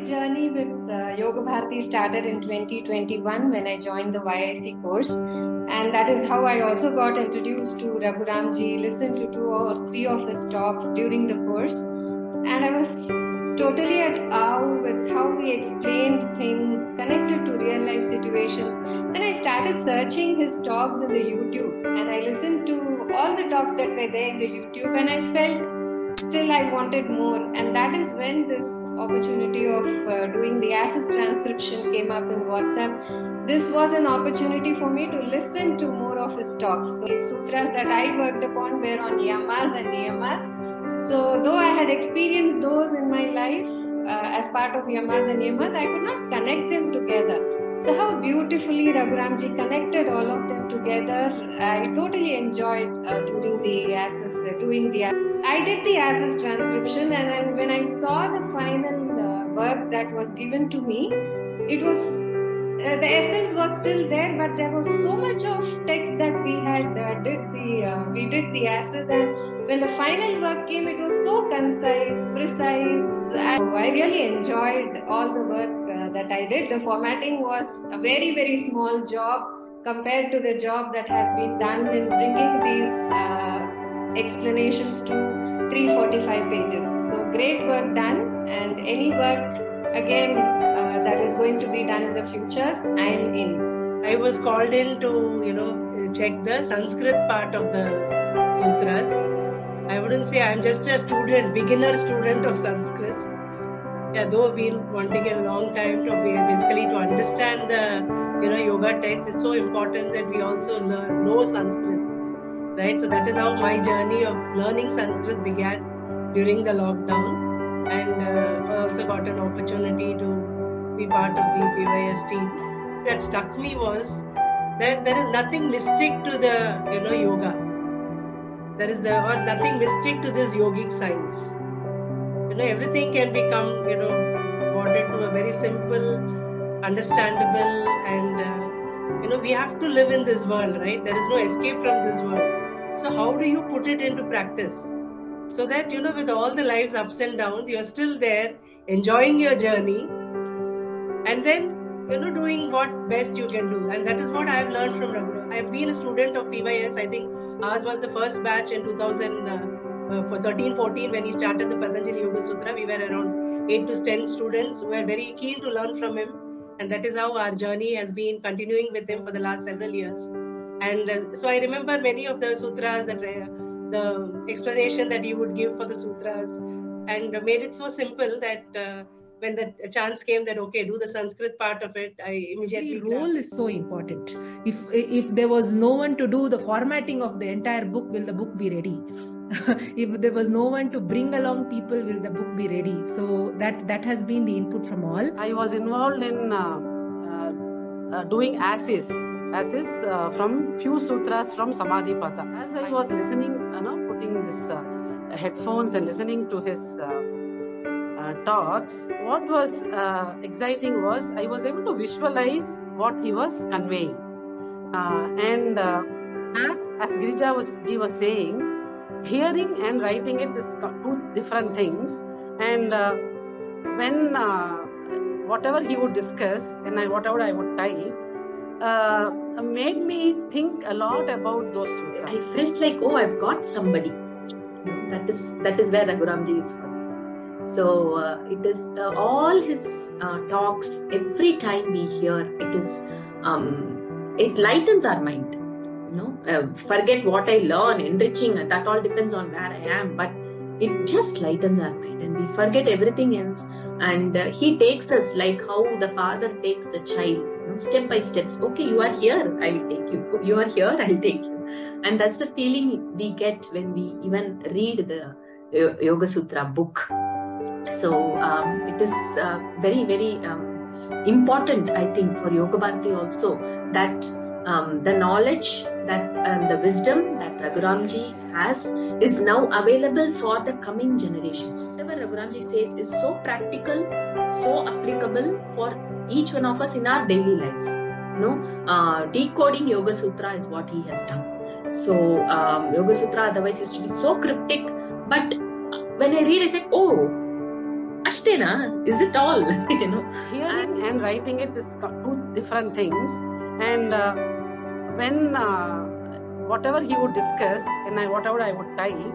journey with Yoga Bharati started in 2021 when I joined the YIC course, and that is how I also got introduced to Raghuramji, listened to 2 or 3 of his talks during the course, and I was totally at awe with how he explained things connected to real life situations. Then I started searching his talks in the YouTube, and I listened to all the talks that were there in the YouTube, and I felt still I wanted more, and that is when this opportunity of doing the ASIS transcription came up in WhatsApp. This was an opportunity for me to listen to more of his talks. So the sutras that I worked upon were on yamas and niyamas. So though I had experienced those in my life as part of yamas and niyamas, I could not connect them together. So how beautifully Raghuramji connected all of them together. I totally enjoyed during the ASIS, I did the ASIS transcription, and then when I saw the final work that was given to me, it was the essence was still there, but there was so much of text that we had we did the ASIS, and when the final work came, it was so concise, precise. I really enjoyed all the work that I did. The formatting was a very, very small job compared to the job that has been done in bringing these explanations to 345 pages. So great work done, and any work again that is going to be done in the future, I am in. I was called in to check the Sanskrit part of the sutras. I wouldn't say I'm just a student, beginner student of Sanskrit. Yeah, though I've been wanting a long time to basically to understand the yoga text. It's so important that we also know Sanskrit. Right, so that is how my journey of learning Sanskrit began during the lockdown, and I also got an opportunity to be part of the PYS team. That struck me was that there is nothing mystic to the yoga. There is nothing mystic to this yogic science. Everything can become brought into a very simple, understandable, and we have to live in this world, right? There is no escape from this world. So how do you put it into practice so that, with all the life's ups and downs, you're still there, enjoying your journey, and then, doing what best you can do. And that is what I've learned from Raghuram. I've been a student of PYS. I think ours was the first batch in 2013-14 when he started the Patanjali Yoga Sutras. We were around 8 to 10 students who were very keen to learn from him. And that is how our journey has been continuing with him for the last several years. And so I remember many of the sutras, the explanation that he would give for the sutras, and made it so simple that when the chance came that, okay, do the Sanskrit part of it, I immediately the role is so important. If there was no one to do the formatting of the entire book, will the book be ready? If there was no one to bring along people, will the book be ready? So that has been the input from all. I was involved in doing ASIS from few sutras from Samadhipata. As I was listening, putting this headphones and listening to his talks, what was exciting was I was able to visualize what he was conveying. And that, as Girija was saying, hearing and writing it is two different things. And when whatever he would discuss and whatever I would type, made me think a lot about those sutras. I felt like, oh, I've got somebody. That is where Raghuramji is from. So it is all his talks. Every time we hear, it lightens our mind. Forget what I learn, enriching. That all depends on where I am, but it just lightens our mind, and we forget everything else. And he takes us like how the father takes the child. Step by steps. Okay, you are here, I will take you. You are here, I will take you. And that's the feeling we get when we even read the Yoga Sutra book. So it is very, very important, I think, for Yoga Bharati also, that the knowledge, that the wisdom that Raghuramji has is now available for the coming generations. Whatever Raghuramji says is so practical, so applicable for each one of us in our daily lives. Decoding Yoga Sutra is what he has done. So Yoga Sutra otherwise used to be so cryptic, but when I read, I said, oh, Ashtena, is it all? Hearing and writing it is two different things. And when whatever he would discuss and whatever I would type,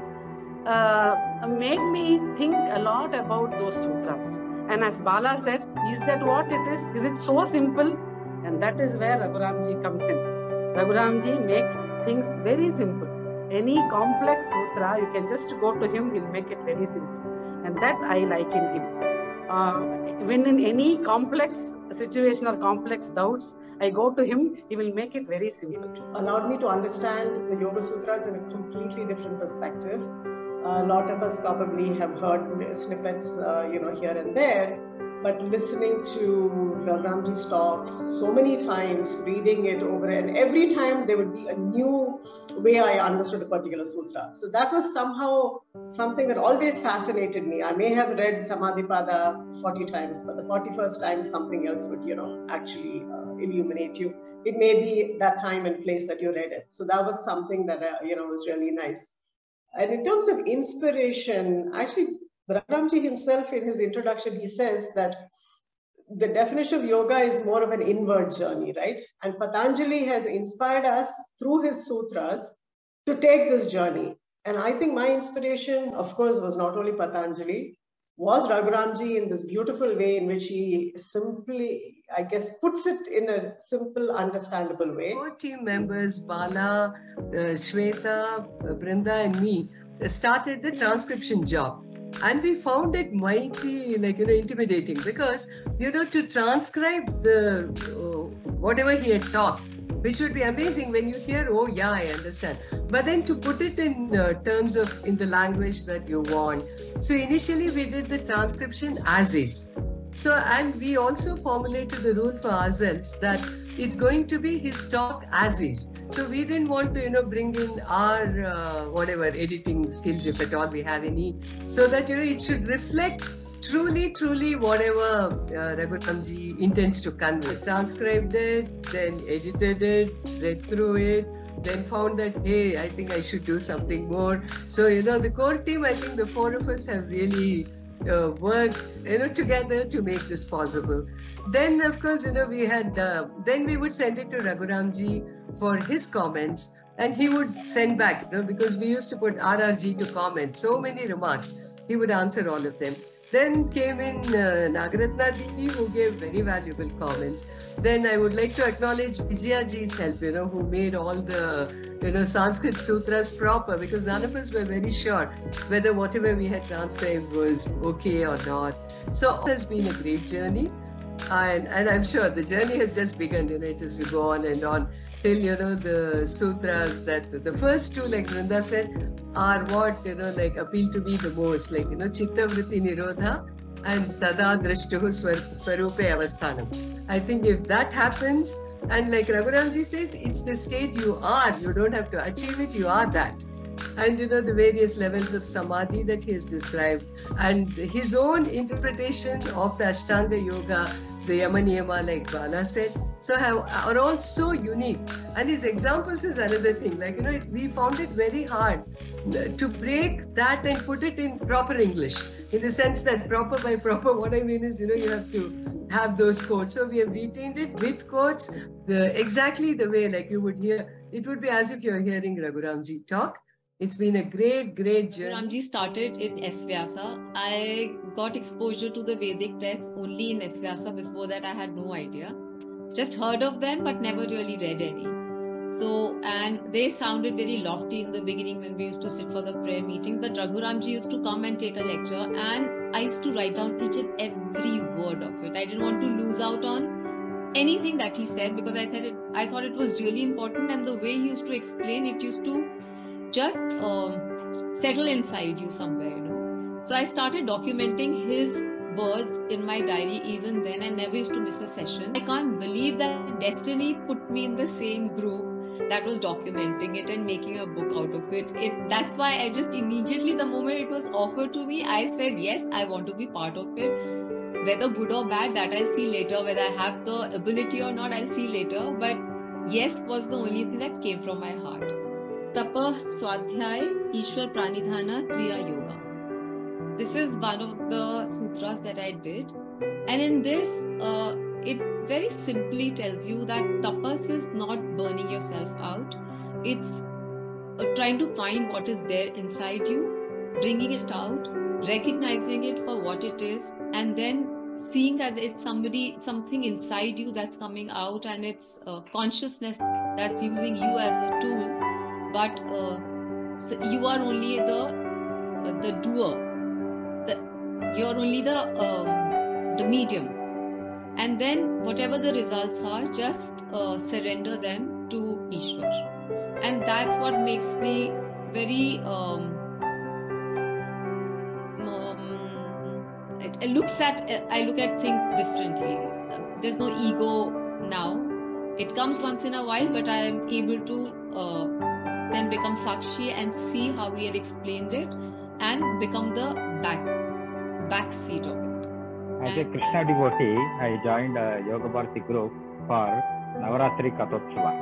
made me think a lot about those sutras. And as Bala said, is that what it is? Is it so simple? And that is where Raghuramji comes in. Raghuramji makes things very simple. Any complex sutra, you can just go to him, he'll make it very simple. And that I like in him. When in any complex situation or complex doubts, I go to him, he will make it very simple. Allowed me to understand the Yoga Sutras in a completely different perspective. A lot of us probably have heard snippets, here and there, but listening to Raghuramji's talks so many times, reading it over, and every time there would be a new way I understood a particular sutra. So that was somehow something that always fascinated me. I may have read Samadhipada 40 times, but the 41st time something else would, actually illuminate you. It may be that time and place that you read it. So that was something that, was really nice. And in terms of inspiration, actually, Raghuramji himself in his introduction, he says that the definition of yoga is more of an inward journey, right? And Patanjali has inspired us through his sutras to take this journey. And I think my inspiration, of course, was not only Patanjali, was Raghuramji in this beautiful way in which he simply, I guess, puts it in a simple, understandable way. 4 team members, Bala, Shweta, Brinda and me, started the transcription job. And we found it mighty, intimidating because, to transcribe the whatever he had taught, which would be amazing when you hear, oh yeah, I understand. But then to put it in terms of in the language that you want. So initially we did the transcription as is. So, and we also formulated the rule for ourselves that it's going to be his talk as is. So we didn't want to, bring in our whatever editing skills, if at all we have any, so that, it should reflect truly whatever Raghuramji intends to convey. Transcribed it, then edited it, read through it, then found that, hey, I think I should do something more. So, the core team, I think the 4 of us have really worked, together to make this possible. Then, of course, we had, then we would send it to Raghuramji for his comments, and he would send back, because we used to put RRG to comment, so many remarks, he would answer all of them. Then came in Nagaratna Didi, who gave very valuable comments. Then I would like to acknowledge Vijayaji's help, who made all the, Sanskrit sutras proper, because none of us were very sure whether whatever we had transcribed was okay or not. So it has been a great journey. And I'm sure the journey has just begun, as you go on and on, till, the sutras that the first 2, like Vrinda said, are what, appeal to me the most, Chitta Vritti Nirodha and Tada Drashtuhu Swarupe Avasthanam. I think if that happens, and like Raghuramji says, it's the state you are, you don't have to achieve it, you are that. And the various levels of samadhi that he has described, and his own interpretation of the Ashtanga Yoga, the Yama Niyama, like Bala said, so are all so unique. And his examples is another thing. We found it very hard to break that and put it in proper English, in the sense that proper by proper, what I mean is, you have to have those quotes. So we have retained it with quotes, exactly the way like you would hear. It would be as if you're hearing Raghuramji talk. It's been a great journey. Raghuramji started in S-Vyasa. I got exposure to the Vedic texts only in S-Vyasa. Before that, I had no idea. Just heard of them, but never really read any. So, and they sounded very lofty in the beginning when we used to sit for the prayer meeting. But Raghuramji used to come and take a lecture, and I used to write down each and every word of it. I didn't want to lose out on anything that he said, because I thought it was really important, and the way he used to explain it used to just settle inside you somewhere, So I started documenting his words in my diary even then. I never used to miss a session. I can't believe that destiny put me in the same group that was documenting it and making a book out of it. That's why I just immediately, the moment it was offered to me, I said, yes, I want to be part of it. Whether good or bad, that I'll see later. Whether I have the ability or not, I'll see later. But yes was the only thing that came from my heart. Tapa, Swadhyay, Ishwar Pranidhana, Kriya Yoga. this is one of the sutras that I did. And in this, it very simply tells you that tapas is not burning yourself out. It's trying to find what is there inside you, bringing it out, recognizing it for what it is, and then seeing that it's something inside you that's coming out, and it's consciousness that's using you as a tool. But so you are only the doer. You're only the medium. And then whatever the results are, just surrender them to Ishwar. And that's what makes me very I look at things differently. There's no ego now. It comes once in a while, but I am able to then become Sakshi and see how he had explained it and become the back seat of it. As a Krishna devotee, I joined a Yoga Bharati group for Navaratri Kathotsava.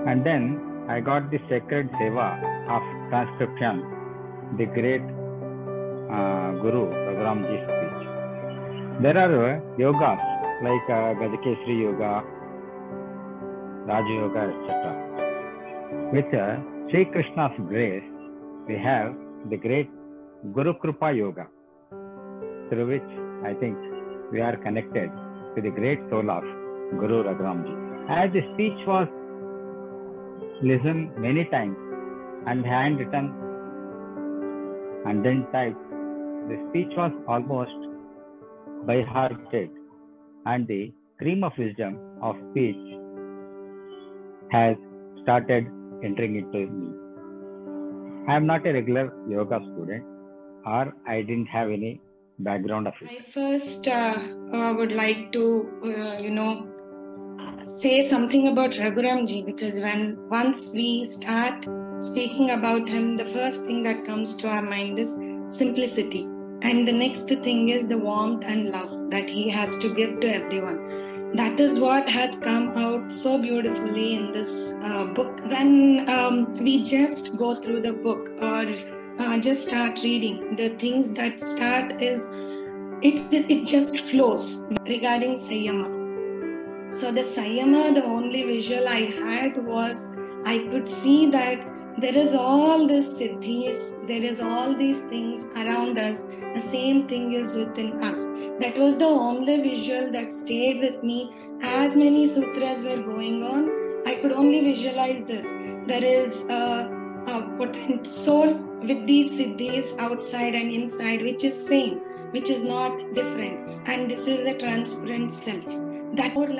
And then I got the sacred seva of transcription, the great Guru Raghuramji's speech. There are yogas like Gajakeshri Yoga, Raja Yoga, etc. With Sri Krishna's grace, we have the great Guru Krupa Yoga, through which I think we are connected to the great soul of Guru Raghuramji. As the speech was listened many times and handwritten and then typed, the speech was almost by hearted, and the stream of wisdom of speech has started entering into me. I am not a regular yoga student, or I didn't have any background of it. I first would like to, say something about Raghuramji, because once we start speaking about him, the first thing that comes to our mind is simplicity. And the next thing is the warmth and love that he has to give to everyone. That is what has come out so beautifully in this book. When we just go through the book or just start reading, the things that start is, it just flows regarding Sayama. So the Sayama, the only visual I had was, I could see that there is all this siddhis, there is all these things around us. The same thing is within us. That was the only visual that stayed with me. As many sutras were going on, I could only visualize this. There is a potent soul with these siddhis outside and inside, which is same, which is not different. And this is the transparent self. That would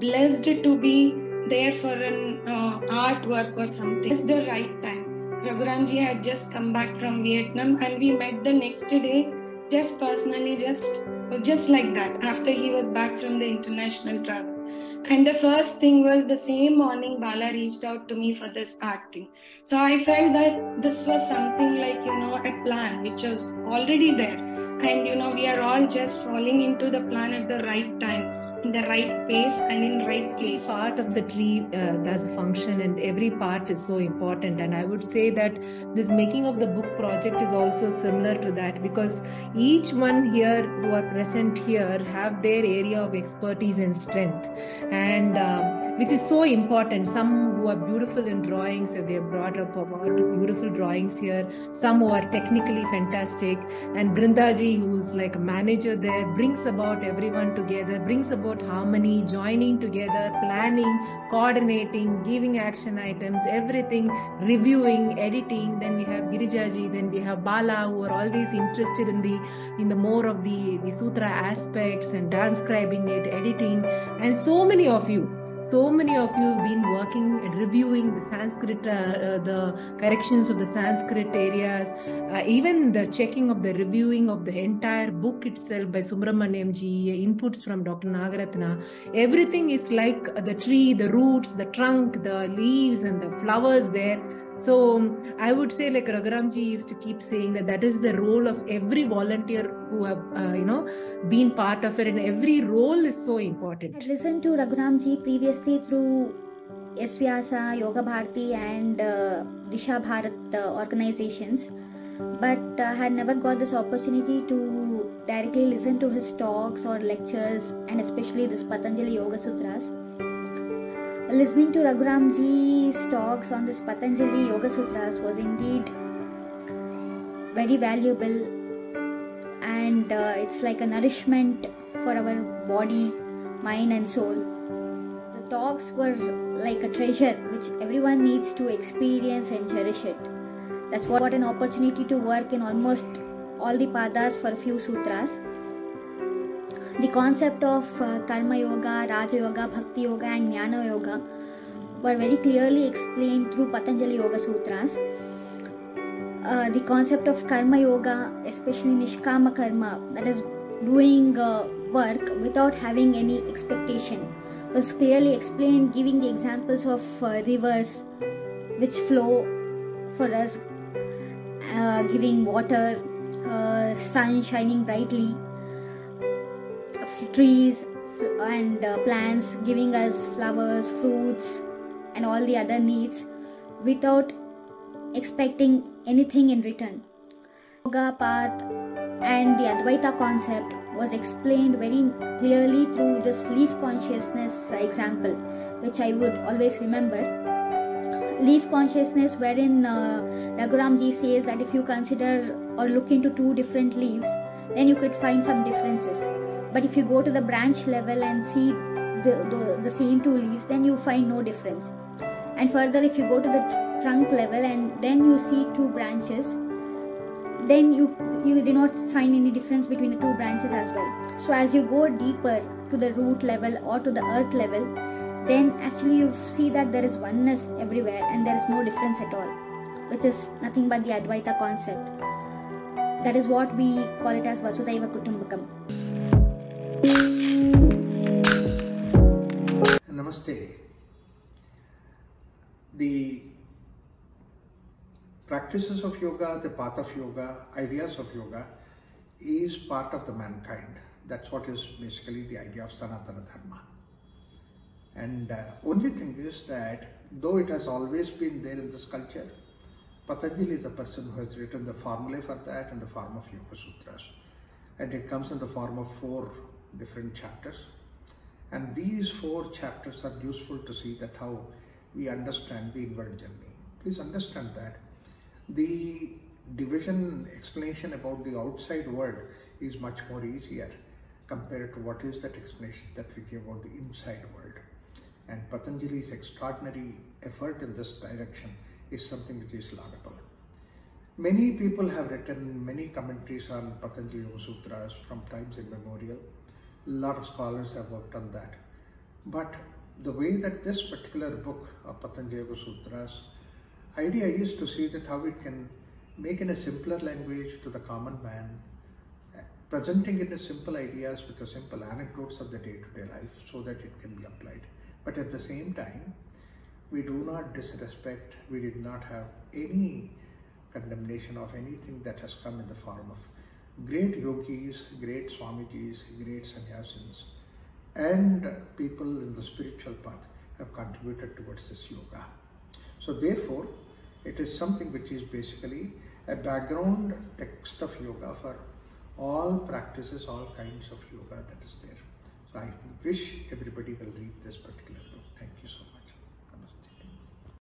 blessed to be there for an artwork or something. It's the right time. Raghuramji had just come back from Vietnam, and we met the next day, just personally, just like that, after he was back from the international travel. And the first thing was, the same morning Bala reached out to me for this art thing. So I felt that this was something like, a plan which was already there. And, we are all just falling into the plan at the right time, in the right pace and in right place. Part of the tree does function, and every part is so important. And I would say that this making of the book project is also similar to that, because each one here who are present here have their area of expertise and strength, and which is so important. Some who are beautiful in drawings, so they have brought up about beautiful drawings here. Some who are technically fantastic, and Brindaji, who's like a manager there, brings about everyone together, brings about harmony, joining together, planning, coordinating, giving action items, everything, reviewing, editing. Then we have Girijaji, then we have Bala, who are always interested in the more of the sutra aspects and transcribing it, editing, and so many of you have been working and reviewing the Sanskrit, the corrections of the Sanskrit areas, even the checking of the reviewing of the entire book itself by Subramanyamji, inputs from Dr. Nagaratna. Everything is like the tree, the roots, the trunk, the leaves and the flowers there. So I would say, like Raghuramji used to keep saying, that is the role of every volunteer who have, been part of it, and every role is so important. I listened to Raghuramji previously through SVyasa, Yoga Bharati and Disha Bharat organizations. but had never got this opportunity to directly listen to his talks or lectures, and especially this Patanjali Yoga Sutras. Listening to Raghuramji's talks on this Patanjali Yoga Sutras was indeed very valuable, and it's like a nourishment for our body, mind and soul. The talks were like a treasure which everyone needs to experience and cherish it. That's what an opportunity to work in almost all the padas for a few sutras. The concept of Karma Yoga, Raja Yoga, Bhakti Yoga and Jnana Yoga were very clearly explained through Patanjali Yoga Sutras. The concept of Karma Yoga, especially Nishkama Karma, that is doing work without having any expectation, was clearly explained, giving the examples of rivers which flow for us, giving water, sun shining brightly, trees and plants giving us flowers, fruits and all the other needs without expecting anything in return. Yoga path and the Advaita concept was explained very clearly through this leaf consciousness example, which I would always remember. Leaf consciousness, wherein Raghuramji says that if you consider or look into two different leaves, then you could find some differences. But if you go to the branch level and see the same two leaves, then you find no difference. And further, if you go to the trunk level and then you see two branches, then you do not find any difference between the two branches as well. So as you go deeper to the root level or to the earth level, then actually you see that there is oneness everywhere and there is no difference at all, which is nothing but the Advaita concept. That is what we call it as Vasudhaiva Kutumbakam. Namaste. The practices of yoga, the path of yoga, ideas of yoga is part of the mankind. That's what is basically the idea of Sanatana Dharma. And only thing is that though it has always been there in this culture, Patanjali is a person who has written the formulae for that in the form of Yoga Sutras. And it comes in the form of 4 different chapters. And these 4 chapters are useful to see that how we understand the inward journey. Please understand that the division explanation about the outside world is much more easier compared to what is that explanation that we give about the inside world. And Patanjali's extraordinary effort in this direction is something which is laudable. Many people have written many commentaries on Patanjali Yoga Sutras from times immemorial. A lot of scholars have worked on that. But the way that this particular book of Patanjali Yoga Sutras, idea is to see that how it can make in a simpler language to the common man, presenting it as simple ideas with the simple anecdotes of the day-to-day life so that it can be applied. But at the same time, we do not disrespect, we did not have any condemnation of anything that has come in the form of great yogis, great Swamijis, great sannyasins, and people in the spiritual path have contributed towards this yoga. So therefore, it is something which is basically a background text of yoga for all practices, all kinds of yoga that is there. So I wish everybody will read this particular book.